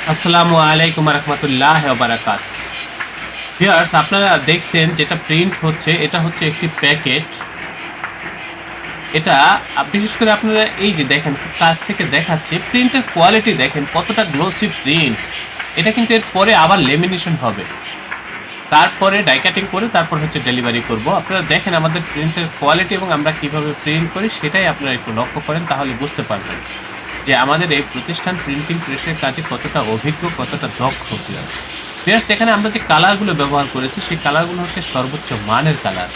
আসসালামু আলাইকুম রহমতুল্লাহ বারাকাত। ভিউয়ার্স, আপনারা দেখছেন যেটা প্রিন্ট হচ্ছে, এটা হচ্ছে একটি প্যাকেট। এটা বিশেষ করে আপনারা এই যে দেখেন, খুব কাছ থেকে দেখাচ্ছে, প্রিন্টের কোয়ালিটি দেখেন কতটা গ্লোসি প্রিন্ট। এটা কিন্তু এর পরে আবার লেমিনেশন হবে, তারপরে ডাই কাটিং করে তারপর হচ্ছে ডেলিভারি করব। আপনারা দেখেন আমাদের প্রিন্টের কোয়ালিটি এবং আমরা কিভাবে প্রিন্ট করি সেটাই আপনারা একটু লক্ষ্য করেন, তাহলে বুঝতে পারবেন যে আমাদের এই প্রতিষ্ঠান প্রিন্টিং প্রেসের কাজে কতটা অভিজ্ঞ, কতটা দক্ষ। ভিউয়ার্স, এখানে আমরা যে কালারগুলো ব্যবহার করেছি সেই কালারগুলো হচ্ছে সর্বোচ্চ মানের কালার,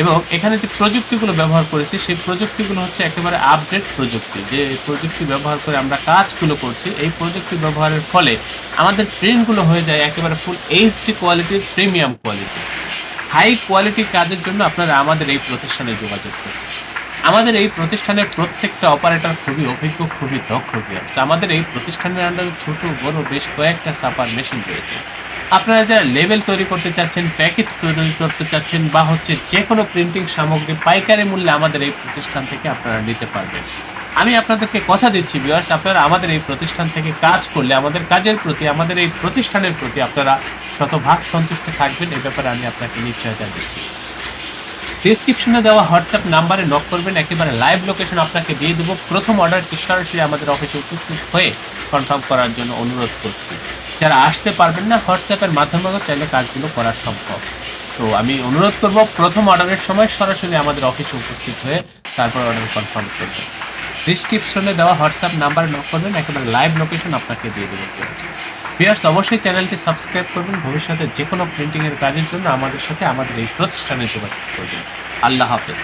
এবং এখানে যে প্রযুক্তিগুলো ব্যবহার করেছি সেই প্রযুক্তিগুলো হচ্ছে একেবারে আপডেট প্রযুক্তি। যে প্রযুক্তি ব্যবহার করে আমরা কাজগুলো করছি, এই প্রযুক্তি ব্যবহারের ফলে আমাদের প্রিন্টগুলো হয়ে যায় একেবারে ফুল এইচডি কোয়ালিটির, প্রিমিয়াম কোয়ালিটি, হাই কোয়ালিটি কাজের জন্য আপনারা আমাদের এই প্রতিষ্ঠানে যোগাযোগ করুন। আমাদের এই প্রতিষ্ঠানের প্রত্যেকটা অপারেটর খুবই অভিজ্ঞ, খুবই দক্ষ আছে। আমাদের এই প্রতিষ্ঠানের আন্ডারে ছোট বড় বেশ কয়েকটা ছাপার মেশিন রয়েছে। আপনারা যারা লেবেল তৈরি করতে চাচ্ছেন, প্যাকেট তৈরি করতে চাচ্ছেন, বা হচ্ছে যে কোনো প্রিন্টিং সামগ্রী পাইকারি মূল্যে আমাদের এই প্রতিষ্ঠান থেকে আপনারা নিতে পারবেন। আমি আপনাদেরকে কথা দিচ্ছি ভিউয়ার্স, আপনারা আমাদের এই প্রতিষ্ঠান থেকে কাজ করলে আমাদের কাজের প্রতি, আমাদের এই প্রতিষ্ঠানের প্রতি আপনারা শতভাগ সন্তুষ্ট থাকবেন, এ ব্যাপারে আমি আপনাকে নিশ্চয়তা দিচ্ছি। ডেসক্রিপশনে দেওয়া হোয়াটসঅ্যাপ নাম্বারে নক করবেন, একেবারে লাইভ লোকেশন আপনাকে দিয়ে দেবো। প্রথম অর্ডারটি সরাসরি আমাদের অফিসে উপস্থিত হয়ে কনফার্ম করার জন্য অনুরোধ করছি। যারা আসতে পারবেন না, হোয়াটসঅ্যাপের মাধ্যমেও চাইলে কাজগুলো করা সম্ভব। তো আমি অনুরোধ করব, প্রথম অর্ডারের সময় সরাসরি আমাদের অফিসে উপস্থিত হয়ে তারপর অর্ডার কনফার্ম করবেন। ডিসক্রিপশনে দেওয়া হোয়াটসঅ্যাপ নাম্বারে নক করবেন, একেবারে লাইভ লোকেশন আপনাকে দিয়ে দেবো। ভিউয়ার্স, অবশ্যই চ্যানেলটি সাবস্ক্রাইব করবেন। ভবিষ্যতে যে কোনো প্রিন্টিংয়ের কাজের জন্য আমাদের সাথে, আমাদের এই প্রতিষ্ঠানে যোগাযোগ করবেন। আল্লাহ হাফেজ।